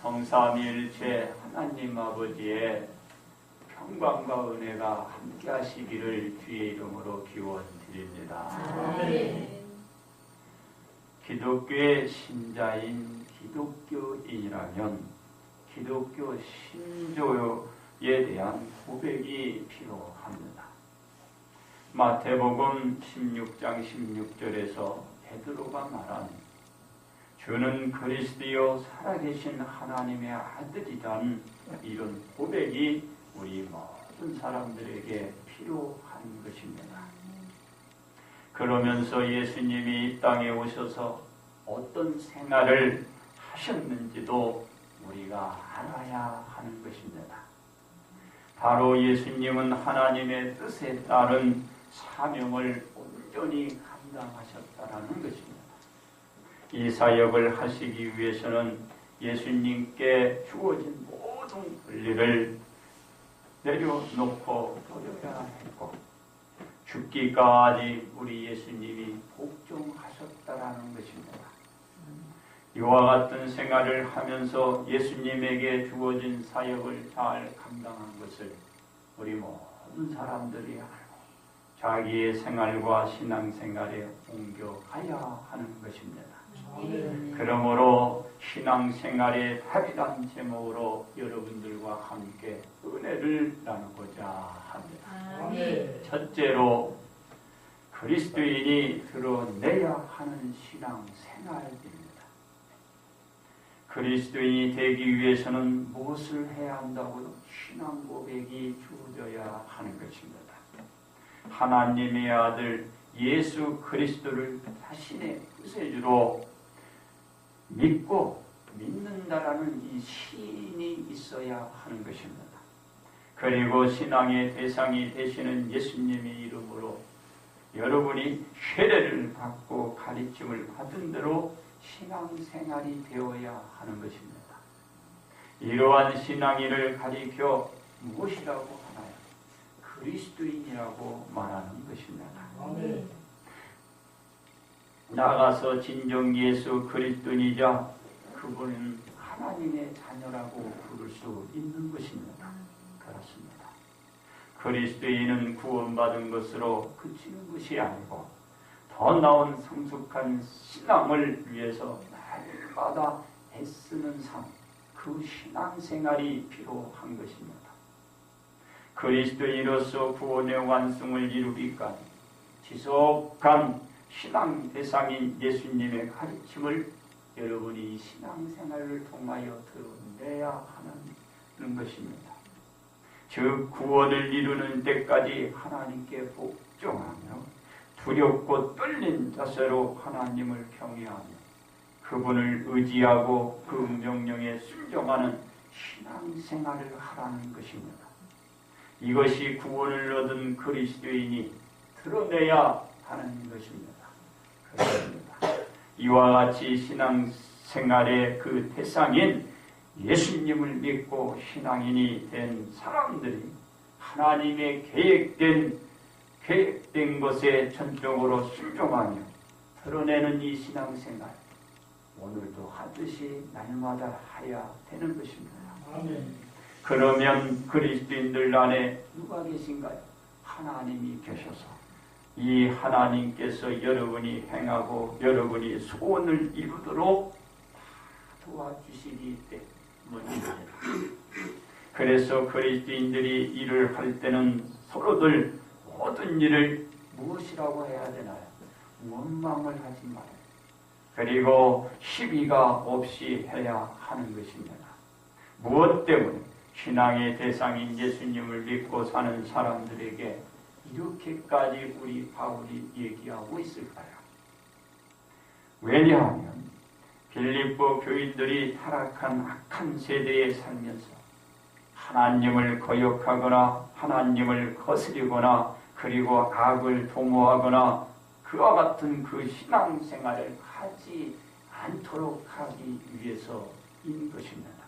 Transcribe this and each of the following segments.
성삼위일체 하나님 아버지의 평강과 은혜가 함께 하시기를 주의 이름으로 기원드립니다. 기독교의 신자인 기독교인이라면 기독교 신조에 대한 고백이 필요합니다. 마태복음 16장 16절에서 베드로가 말한 주는 그리스도요 살아계신 하나님의 아들이란 이런 고백이 우리 모든 사람들에게 필요한 것입니다. 그러면서 예수님이 이 땅에 오셔서 어떤 생활을 하셨는지도 우리가 알아야 하는 것입니다. 바로 예수님은 하나님의 뜻에 따른 사명을 온전히 감당하셨다는 것입니다. 이 사역을 하시기 위해서는 예수님께 주어진 모든 권리를 내려놓고 버려야 했고 죽기까지 우리 예수님이 복종하셨다라는 것입니다. 이와 같은 생활을 하면서 예수님에게 주어진 사역을 잘 감당한 것을 우리 모든 사람들이 알고 자기의 생활과 신앙생활에 옮겨가야 하는 것입니다. 그러므로 신앙생활의 답이란 제목으로 여러분들과 함께 은혜를 나누고자 합니다. 첫째로 그리스도인이 드러내야 하는 신앙생활입니다. 그리스도인이 되기 위해서는 무엇을 해야 한다고요? 신앙 고백이 주어져야 하는 것입니다. 하나님의 아들 예수 그리스도를 자신의 구세주로 믿는다라는 이 신이 있어야 하는 것입니다. 그리고 신앙의 대상이 되시는 예수님의 이름으로 여러분이 세례를 받고 가르침을 받은 대로 신앙생활이 되어야 하는 것입니다. 이러한 신앙인을 가리켜 무엇이라고 하나요? 그리스도인이라고 말하는 것입니다. 나가서 진정 예수 그리스도인이자 그분은 하나님의 자녀라고 부를 수 있는 것입니다. 그렇습니다. 그리스도인은 구원받은 것으로 그치는 것이 아니고 더 나은 성숙한 신앙을 위해서 날마다 애쓰는 삶, 그 신앙생활이 필요한 것입니다. 그리스도인으로서 구원의 완성을 이루기까지 지속한 신앙 대상인 예수님의 가르침을 여러분이 신앙생활을 통하여 드러내야 하는 것입니다. 즉 구원을 이루는 때까지 하나님께 복종하며 두렵고 떨린 자세로 하나님을 경외하며 그분을 의지하고 그 명령에 순종하는 신앙생활을 하라는 것입니다. 이것이 구원을 얻은 그리스도인이 드러내야 하는 것입니다. 그렇습니다. 이와 같이 신앙생활의 그 대상인 예수님을 믿고 신앙인이 된 사람들이 하나님의 계획된 것에 전적으로 순종하며 드러내는 이 신앙생활 오늘도 하듯이 날마다 해야 되는 것입니다. 아멘. 그러면 그리스도인들 안에 누가 계신가요? 하나님이 계셔서 이 하나님께서 여러분이 행하고 여러분이 소원을 이루도록 도와주시기 때문입니다. 그래서 그리스도인들이 일을 할 때는 서로들 모든 일을 무엇이라고 해야 되나요? 원망을 하지 말아요. 그리고 시비가 없이 해야 하는 것입니다. 무엇 때문에? 신앙의 대상인 예수님을 믿고 사는 사람들에게 이렇게까지 우리 바울이 얘기하고 있을까요? 왜냐하면 빌립보 교인들이 타락한 악한 세대에 살면서 하나님을 거역하거나 하나님을 거스리거나 그리고 악을 도모하거나 그와 같은 그 신앙생활을 하지 않도록 하기 위해서인 것입니다.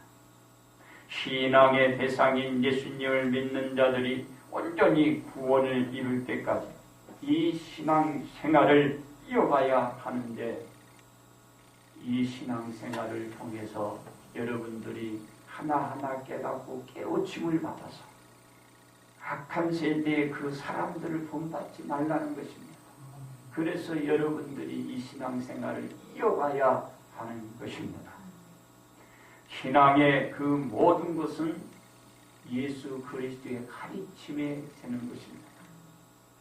신앙의 대상인 예수님을 믿는 자들이 온전히 구원을 이룰 때까지 이 신앙생활을 이어가야 하는데 이 신앙생활을 통해서 여러분들이 하나하나 깨닫고 깨우침을 받아서 악한 세대의 그 사람들을 본받지 말라는 것입니다. 그래서 여러분들이 이 신앙생활을 이어가야 하는 것입니다. 신앙의 그 모든 것은 예수 그리스도의 가르침에 되는 것입니다.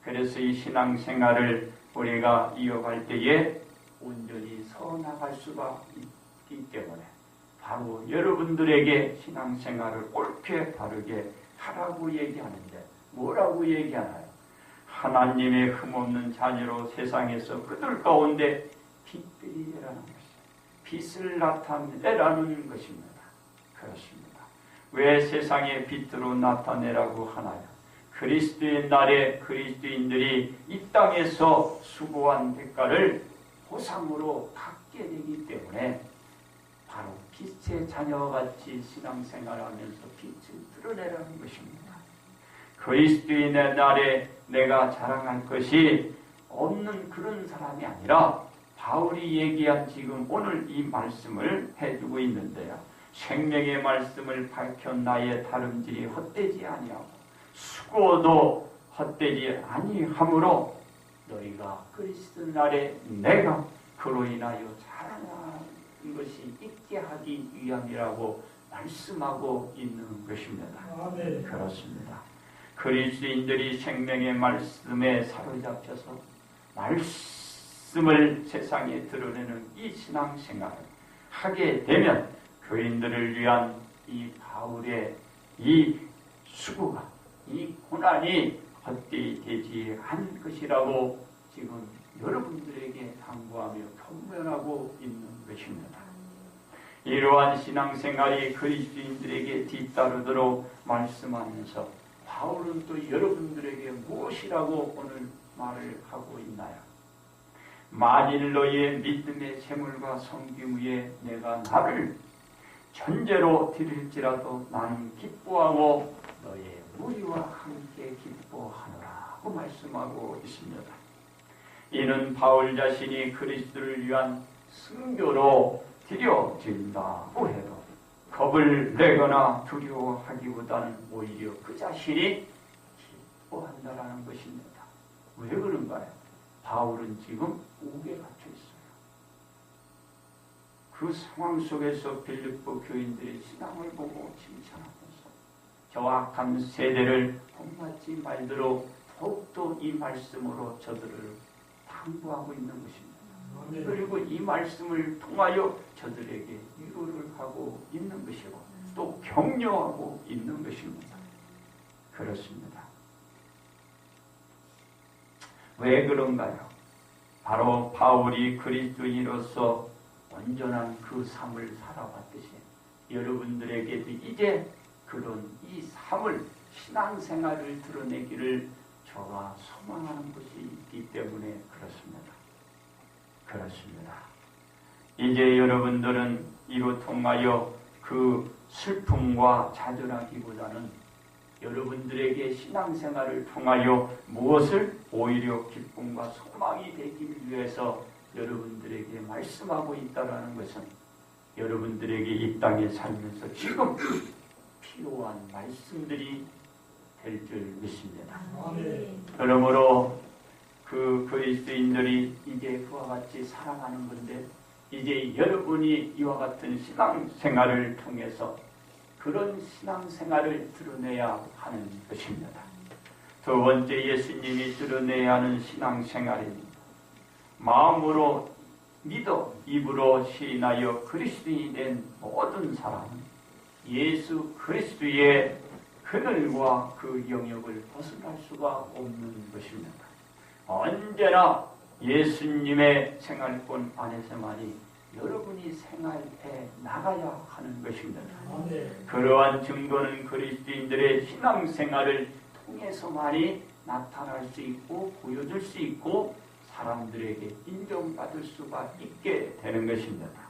그래서 이 신앙생활을 우리가 이어갈 때에 온전히 서나갈 수가 있기 때문에 바로 여러분들에게 신앙생활을 옳게 바르게 하라고 얘기하는데 뭐라고 얘기하나요? 하나님의 흠없는 자녀로 세상에서 그들 가운데 빛들이 되라는 것이죠. 빛을 나타내라는 것입니다. 그렇습니다. 왜 세상의 빛으로 나타내라고 하나요? 그리스도의 날에 그리스도인들이 이 땅에서 수고한 대가를 보상으로 받게 되기 때문에 바로 빛의 자녀와 같이 신앙생활하면서 빛을 드러내라는 것입니다. 그리스도인의 날에 내가 자랑할 것이 없는 그런 사람이 아니라 바울이 얘기한 지금 오늘 이 말씀을 해주고 있는데요. 생명의 말씀을 밝혀 나의 다름질이 헛되지 아니하고 수고도 헛되지 아니하므로 너희가 그리스도 날에 내가 그로 인하여 자랑하는 것이 있게 하기 위함이라고 말씀하고 있는 것입니다. 아멘. 그렇습니다. 그리스도인들이 생명의 말씀에 사로잡혀서 말씀을 세상에 드러내는 이 신앙생활을 하게 되면 교인들을 위한 이 바울의 이 수고가 이 고난이 헛되이 되지 않을 것이라고 지금 여러분들에게 당부하며 경면하고 있는 것입니다. 이러한 신앙생활이 그리스도인들에게 뒤따르도록 말씀하면서 바울은 또 여러분들에게 무엇이라고 오늘 말을 하고 있나요? 만일 너희의 믿음의 재물과 섬김 위에 내가 나를 전제로 드릴지라도 나는 기뻐하고 너희의 무리와 함께 기뻐하노라고 말씀하고 있습니다. 이는 바울 자신이 그리스도를 위한 순교로 드려진다고 해도 겁을 내거나 두려워하기보다는 오히려 그 자신이 기뻐한다라는 것입니다. 왜 그런가요? 바울은 지금 옥에 갇혀 있어요. 그 상황 속에서 빌립보 교인들의 신앙을 보고 칭찬하면서 저 악한 세대를 본받지 말도록 더욱더 이 말씀으로 저들을 당부하고 있는 것입니다. 그리고 이 말씀을 통하여 저들에게 위로를 하고 있는 것이고 또 격려하고 있는 것입니다. 그렇습니다. 왜 그런가요? 바로 바울이 그리스도인으로서 온전한 그 삶을 살아왔듯이 여러분들에게도 이제 그런 이 삶을 신앙생활을 드러내기를 저가 소망하는 것이 있기 때문에 그렇습니다. 그렇습니다. 이제 여러분들은 이로 통하여 그 슬픔과 좌절하기보다는 여러분들에게 신앙생활을 통하여 무엇을 오히려 기쁨과 소망이 되기 위해서 여러분들에게 말씀하고 있다는 것은 여러분들에게 이 땅에 살면서 지금 필요한 말씀들이 될 줄 믿습니다. 그러므로 그 그리스도인들이 이제 그와 같이 살아가는 건데 이제 여러분이 이와 같은 신앙생활을 통해서 그런 신앙생활을 드러내야 하는 것입니다. 두 번째 예수님이 드러내야 하는 신앙생활입니다. 마음으로 믿어 입으로 시인하여 그리스도인이 된 모든 사람은 예수 그리스도의 그늘과 그 영역을 벗어날 수가 없는 것입니다. 언제나 예수님의 생활권 안에서만이 여러분이 생활해 나가야 하는 것입니다. 그러한 증거는 그리스도인들의 신앙생활을 통해서만이 나타날 수 있고 보여줄 수 있고 사람들에게 인정받을 수가 있게 되는 것입니다.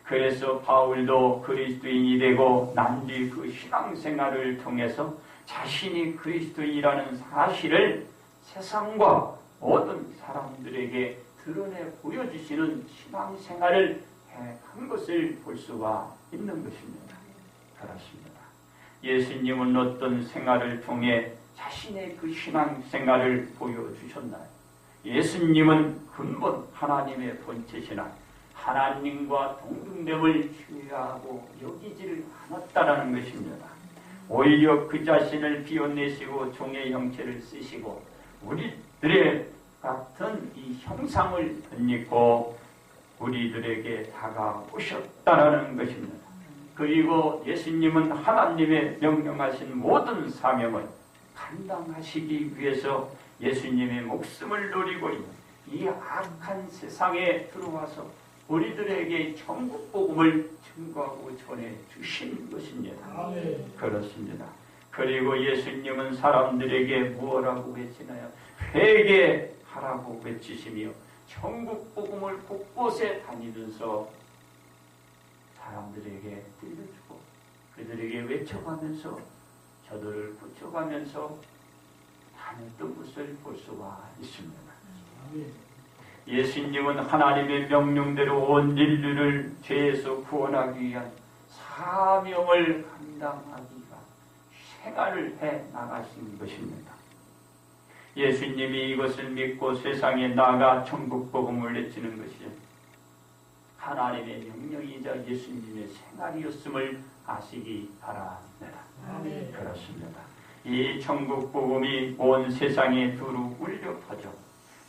그래서 바울도 그리스도인이 되고 난 뒤 그 신앙생활을 통해서 자신이 그리스도인이라는 사실을 세상과 모든 사람들에게 드러내 보여주시는 신앙생활을 한 것을 볼 수가 있는 것입니다. 그렇습니다. 예수님은 어떤 생활을 통해 자신의 그 신앙 생활을 보여주셨나요? 예수님은 근본 하나님의 본체시나 하나님과 동등됨을 취하고 여기지를 않았다라는 것입니다. 오히려 그 자신을 비워내시고 종의 형체를 쓰시고 우리들의 같은 이 형상을 덧입고 우리들에게 다가오셨다라는 것입니다. 그리고 예수님은 하나님의 명령하신 모든 사명을 감당하시기 위해서 예수님의 목숨을 노리고 있는 이 악한 세상에 들어와서 우리들에게 천국 복음을 증거하고 전해 주신 것입니다. 아멘. 그렇습니다. 그리고 예수님은 사람들에게 무엇라고 외치나요? 회개하라고 외치시며 천국 복음을 곳곳에 다니면서 사람들에게 들려주고 그들에게 외쳐가면서 저들을 붙여가면서 다녔던 것을 볼 수가 있습니다. 아멘. 예수님은 하나님의 명령대로 온 인류를 죄에서 구원하기 위한 사명을 감당하기가 생활을 해 나가신 것입니다. 예수님이 이것을 믿고 세상에 나가 천국 복음을 외치는 것이 하나님의 명령이자 예수님의 생활이었음을 아시기 바랍니다. 아멘. 그렇습니다. 이 천국 복음이 온 세상에 두루 울려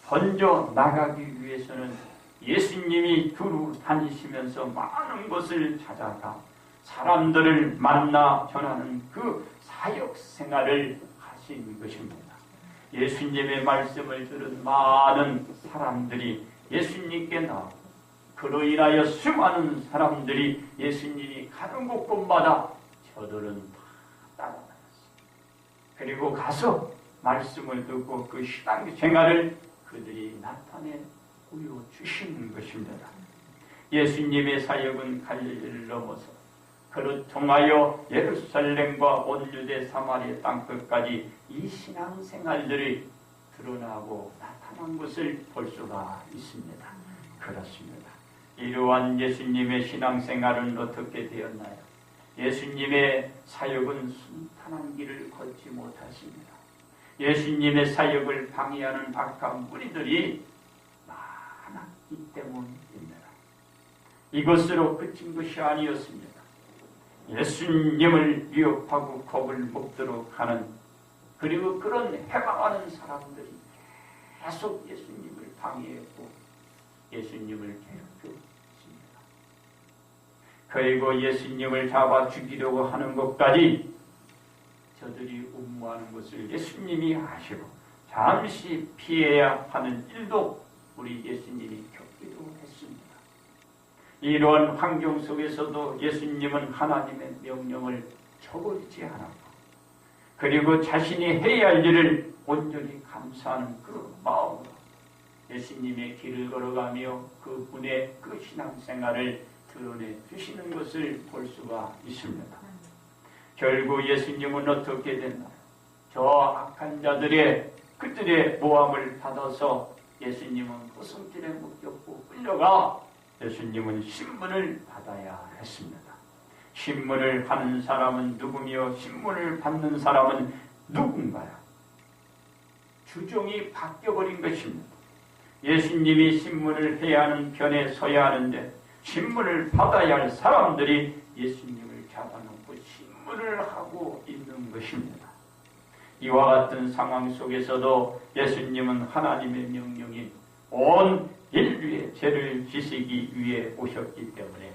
번져 나가기 위해서는 예수님이 두루 다니시면서 많은 곳을 찾아가 사람들을 만나 전하는 그 사역 생활을 하신 것입니다. 예수님의 말씀을 들은 많은 사람들이 예수님께 나오고 그로 인하여 수많은 사람들이 예수님이 가는 곳곳마다 저들은 다 따라다녔습니다. 그리고 가서 말씀을 듣고 그 신앙 생활을 그들이 나타내 보여주시는 것입니다. 예수님의 사역은 갈릴리를 넘어서 그를 통하여 예루살렘과 온 유대 사마리아 땅끝까지 이 신앙생활들이 드러나고 나타난 것을 볼 수가 있습니다. 그렇습니다. 이러한 예수님의 신앙생활은 어떻게 되었나요? 예수님의 사역은 순탄한 길을 걷지 못하십니다. 예수님의 사역을 방해하는 악한 무리들이 많았기 때문입니다. 이것으로 그친 것이 아니었습니다. 예수님을 위협하고 겁을 먹도록 하는 그리고 그런 해방하는 사람들이 계속 예수님을 방해했고 예수님을 괴롭혔습니다. 그리고 예수님을 잡아 죽이려고 하는 것까지 저들이 음모하는 것을 예수님이 아시고 잠시 피해야 하는 일도 우리 예수님이 겪기도 했습니다. 이러한 환경 속에서도 예수님은 하나님의 명령을 저버리지 않았고 그리고 자신이 해야 할 일을 온전히 감사하는 그 마음으로 예수님의 길을 걸어가며 그분의 그 신앙생활을 드러내 주시는 것을 볼 수가 있습니다. 결국 예수님은 어떻게 됐나요? 저 악한 자들의 그들의 모함을 받아서 예수님은 고승길에 묶였고 끌려가 예수님은 신문을 받아야 했습니다. 신문을 하는 사람은 누구며 신문을 받는 사람은 누군가요? 주종이 바뀌어버린 것입니다. 예수님이 신문을 해야 하는 편에 서야 하는데 신문을 받아야 할 사람들이 예수님을 잡아놓고 신문을 하고 있는 것입니다. 이와 같은 상황 속에서도 예수님은 하나님의 명령인 온 인류의 죄를 지시기 위해 오셨기 때문에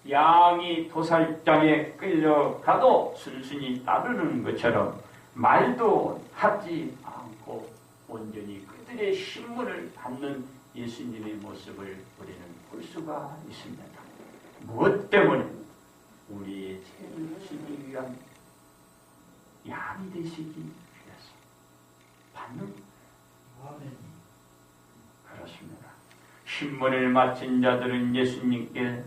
양이 도살장에 끌려가도 순순히 따르는 것처럼 말도 하지 않고 온전히 그들의 신문을 받는 예수님의 모습을 우리는 볼 수가 있습니다. 무엇 때문에? 우리의 죄를 지기 위한 양이 되시기 위해서 받는 그렇습니다. 신문을 마친 자들은 예수님께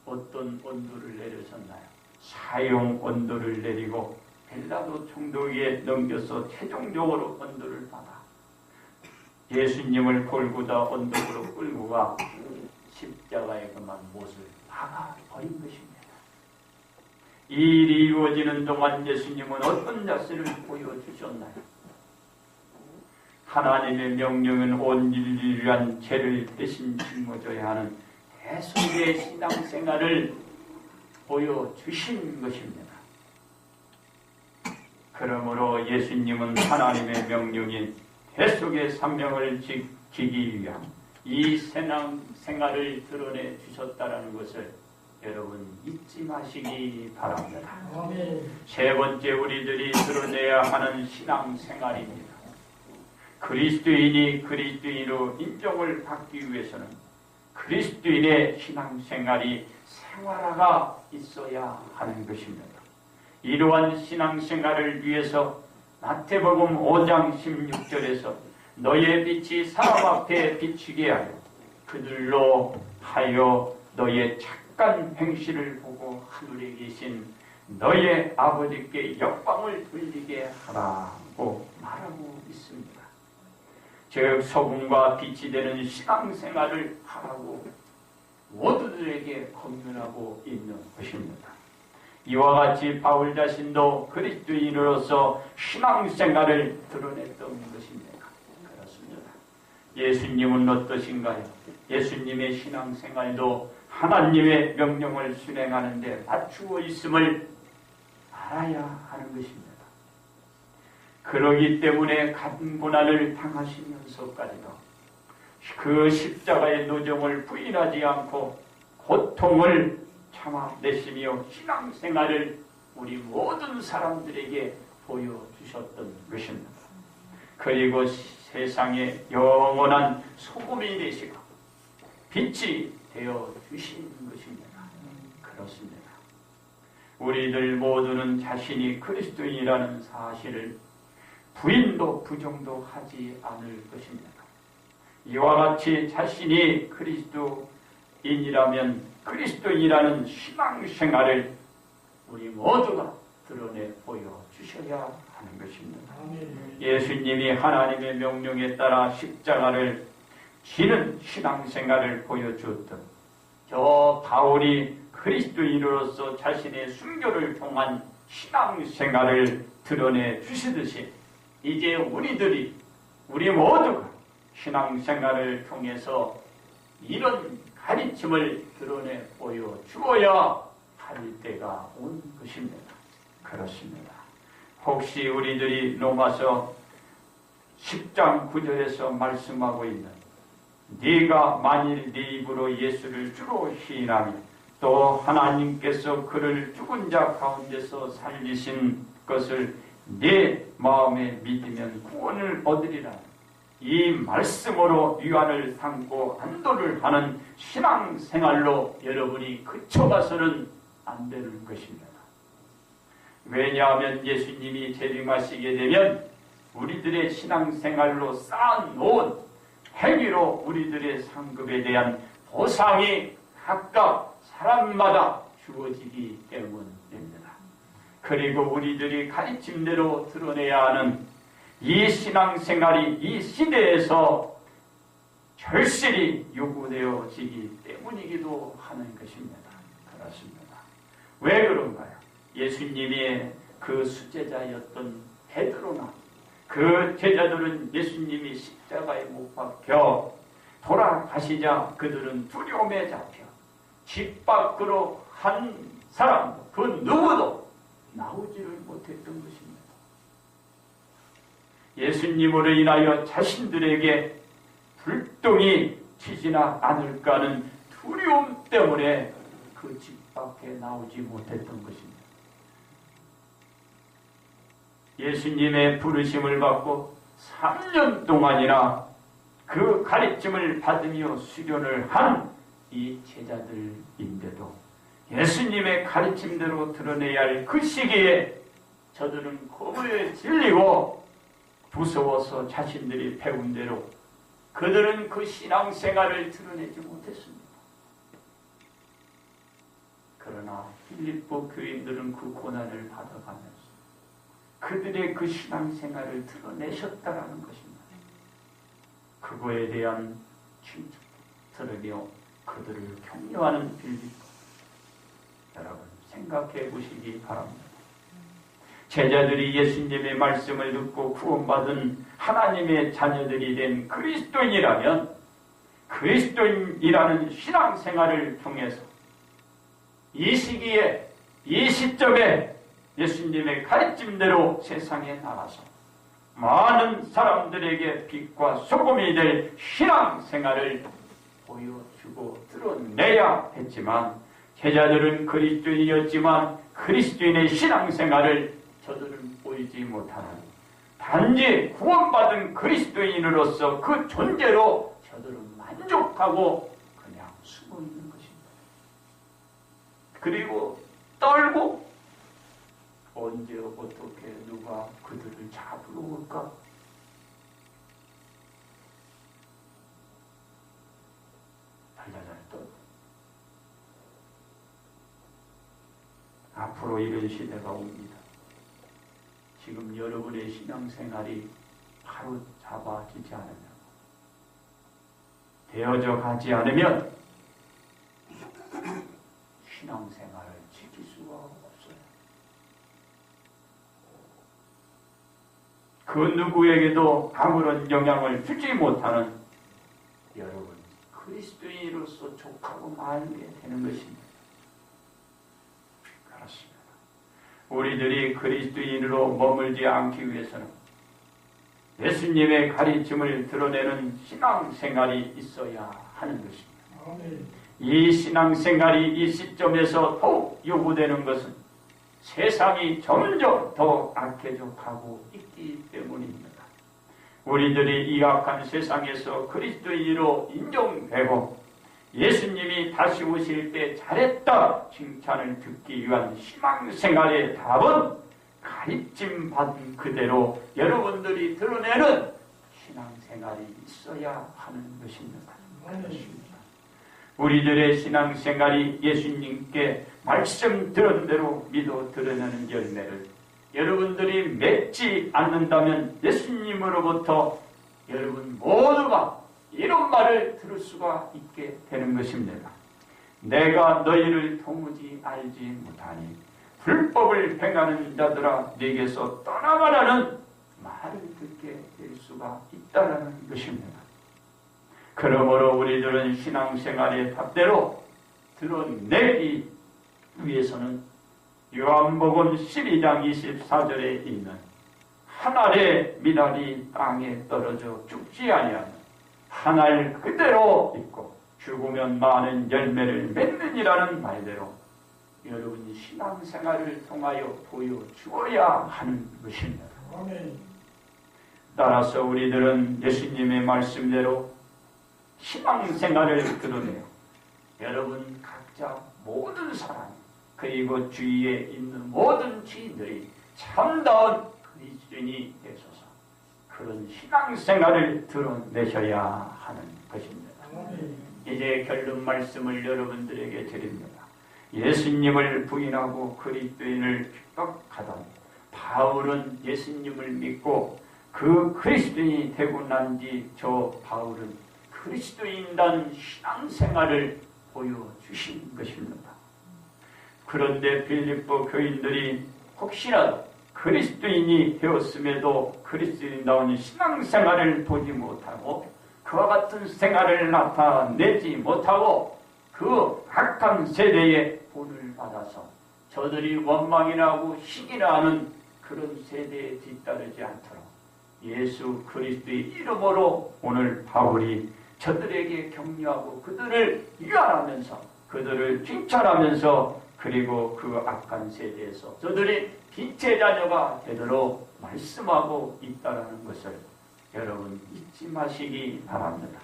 어떤 온도를 내려졌나요? 사용 온도를 내리고 벨라도 총독에게 넘겨서 최종적으로 온도를 받아 예수님을 골고다 언덕으로 끌고 가 십자가에 그만 못을 박아버린 것입니다. 이 일이 이루어지는 동안 예수님은 어떤 자세를 보여주셨나요? 하나님의 명령은 온 인류를 위한 죄를 대신 짊어져야 하는 대속의 신앙생활을 보여주신 것입니다. 그러므로 예수님은 하나님의 명령인 대속의 사명을 지키기 위한 이 신앙생활을 드러내 주셨다는 것을 여러분 잊지 마시기 바랍니다. 세 번째 우리들이 드러내야 하는 신앙생활입니다. 그리스도인이 그리스도인으로 인정을 받기 위해서는 그리스도인의 신앙생활이 생활화가 있어야 하는 것입니다. 이러한 신앙생활을 위해서 마태복음 5장 16절에서 너의 빛이 사람 앞에 비치게 하여 그들로 하여 너의 착한 행실을 보고 하늘에 계신 너의 아버지께 영광을 돌리게 하라고 말하고 있습니다. 즉 소금과 빛이 되는 신앙생활을 하라고 모두들에게 권면하고 있는 것입니다. 이와 같이 바울 자신도 그리스도인으로서 신앙생활을 드러냈던 것입니다. 그렇습니다. 예수님은 어떠신가요? 예수님의 신앙생활도 하나님의 명령을 수행하는 데 맞추어 있음을 알아야 하는 것입니다. 그러기 때문에 같은 고난을 당하시면서까지도 그 십자가의 노정을 부인하지 않고 고통을 참아내시며 신앙생활을 우리 모든 사람들에게 보여주셨던 것입니다. 그리고 세상에 영원한 소금이 되시고 빛이 되어 주신 것입니다. 그렇습니다. 우리들 모두는 자신이 그리스도인이라는 사실을 부인도 부정도 하지 않을 것입니다. 이와 같이 자신이 그리스도인이라면 그리스도인이라는 신앙생활을 우리 모두가 드러내 보여주셔야 하는 것입니다. 예수님이 하나님의 명령에 따라 십자가를 지는 신앙생활을 보여주었던 저 바울이 그리스도인으로서 자신의 순교를 통한 신앙생활을 드러내 주시듯이 이제 우리 모두가 신앙생활을 통해서 이런 가르침을 드러내 보여주어야 할 때가 온 것입니다. 그렇습니다. 혹시 우리들이 로마서 10장 9절에서 말씀하고 있는 네가 만일 네 입으로 예수를 주로 시인하면 또 하나님께서 그를 죽은 자 가운데서 살리신 것을 네 마음에 믿으면 구원을 얻으리라. 이 말씀으로 유한을 삼고 안도를 하는 신앙생활로 여러분이 그쳐가서는 안 되는 것입니다. 왜냐하면 예수님이 재림하시게 되면 우리들의 신앙생활로 쌓아놓은 행위로 우리들의 상급에 대한 보상이 각각 사람마다 주어지기 때문입니다. 그리고 우리들이 가르침대로 드러내야 하는 이 신앙생활이 이 시대에서 절실히 요구되어지기 때문이기도 하는 것입니다. 그렇습니다. 왜 그런가요? 예수님의 그 수제자였던 베드로나 그 제자들은 예수님이 십자가에 못 박혀 돌아가시자 그들은 두려움에 잡혀 집 밖으로 한 사람도 그 누구도 나오지를 못했던 것입니다. 예수님으로 인하여 자신들에게 불똥이 치지나 않을까 하는 두려움 때문에 그 집 밖에 나오지 못했던 것입니다. 예수님의 부르심을 받고 3년 동안이나 그 가르침을 받으며 수련을 한 이 제자들인데도 예수님의 가르침대로 드러내야 할 그 시기에 저들은 겁에 질리고 무서워서 자신들이 배운 대로 그들은 그 신앙생활을 드러내지 못했습니다. 그러나 빌립보 교인들은 그 고난을 받아가면서 그들의 그 신앙생활을 드러내셨다라는 것입니다. 그거에 대한 칭찬 들으며 그들을 격려하는 빌립보 여러분 생각해 보시기 바랍니다. 제자들이 예수님의 말씀을 듣고 구원받은 하나님의 자녀들이 된 그리스도인이라면 그리스도인이라는 신앙생활을 통해서 이 시기에 이 시점에 예수님의 가르침대로 세상에 나가서 많은 사람들에게 빛과 소금이 될 신앙생활을 보여주고 드러내야 했지만 제자들은 그리스도인이었지만 그리스도인의 신앙생활을 저들은 보이지 못하는 단지 구원받은 그리스도인으로서 그 존재로 저들은 만족하고 그냥 숨어 있는 것입니다. 그리고 떨고 언제 어떻게 누가 그들을 잡으러 올까? 달달달 떨고 앞으로 이런 시대가 옵니다. 지금 여러분의 신앙생활이 바로 잡아지지 않으면 되어져 가지 않으면 신앙생활을 지킬 수가 없어요. 그 누구에게도 아무런 영향을 주지 못하는 여러분 그리스도인으로서 족하고 말게 되는 것입니다. 그렇습니다. 우리들이 그리스도인으로 머물지 않기 위해서는 예수님의 가르침을 드러내는 신앙생활이 있어야 하는 것입니다. 아멘. 이 신앙생활이 이 시점에서 더욱 요구되는 것은 세상이 점점 더 악해져 가고 있기 때문입니다. 우리들이 이 악한 세상에서 그리스도인으로 인정되고 예수님이 다시 오실 때 잘했다 칭찬을 듣기 위한 신앙생활의 답은 가르침 받은 그대로 여러분들이 드러내는 신앙생활이 있어야 하는 것입니다. 우리들의 신앙생활이 예수님께 말씀 들은 대로 믿어 드러내는 열매를 여러분들이 맺지 않는다면 예수님으로부터 여러분 모두가 이런 말을 들을 수가 있게 되는 것입니다. 내가 너희를 도무지 알지 못하니 불법을 행하는 자들아 네게서 떠나가라는 말을 듣게 될 수가 있다는 것입니다. 그러므로 우리들은 신앙생활의 답대로 드러내기 위해서는 요한복음 12장 24절에 있는 한 알의 미랄이 땅에 떨어져 죽지 아니하는 한 알 그대로 있고 죽으면 많은 열매를 맺느니라는 말대로 여러분 신앙생활을 통하여 보여주어야 하는 것입니다. 아멘. 따라서 우리들은 예수님의 말씀대로 신앙생활을 드러내요. 여러분 각자 모든 사람 그리고 주위에 있는 모든 지인들이 참다운 그리스도인이 되소서 그런 신앙생활을 드러내셔야 하는 것입니다. 이제 결론 말씀을 여러분들에게 드립니다. 예수님을 부인하고 그리스도인을 핍박하던 바울은 예수님을 믿고 그 그리스도인이 되고 난 뒤 저 바울은 그리스도인단 신앙생활을 보여주신 것입니다. 그런데 빌립보 교인들이 혹시나 그리스도인이 되었음에도 그리스도인다운 신앙생활을 보지 못하고 그와 같은 생활을 나타내지 못하고 그 악한 세대의 본을 받아서 저들이 원망이나 하고 시기나 하는 그런 세대에 뒤따르지 않도록 예수 그리스도의 이름으로 오늘 바울이 저들에게 격려하고 그들을 위안하면서 그들을 칭찬하면서 그리고 그 악한 세대에서 저들이 빛의 자녀가 되도록 말씀하고 있다는 것을 여러분 잊지 마시기 바랍니다.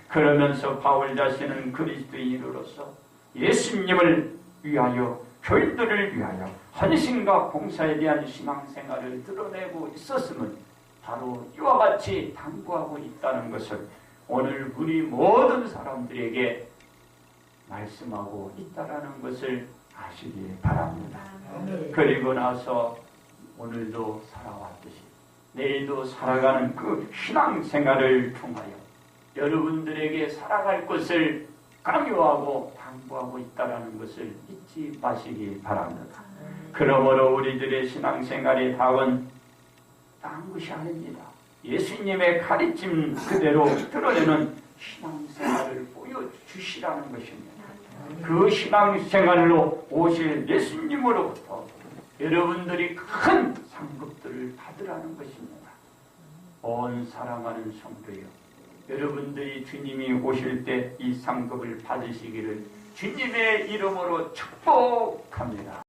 그러면서 바울 자신은 그리스도인으로서 예수님을 위하여 교인들을 위하여 헌신과 봉사에 대한 신앙생활을 드러내고 있었음은 바로 이와 같이 당부하고 있다는 것을 오늘 우리 모든 사람들에게 말씀하고 있다는 것을 아시기 바랍니다. 그리고 나서 오늘도 살아왔듯이 내일도 살아가는 그 신앙생활을 통하여 여러분들에게 살아갈 것을 강요하고 당부하고 있다는 것을 잊지 마시기 바랍니다. 그러므로 우리들의 신앙생활의 답은 딴 것이 아닙니다. 예수님의 가르침 그대로 드러내는 신앙생활을 보여주시라는 것입니다. 그 신앙생활로 오실 예수님으로부터 여러분들이 큰 상급들을 받으라는 것입니다. 온 사랑하는 성도여, 여러분들이 주님이 오실 때 이 상급을 받으시기를 주님의 이름으로 축복합니다.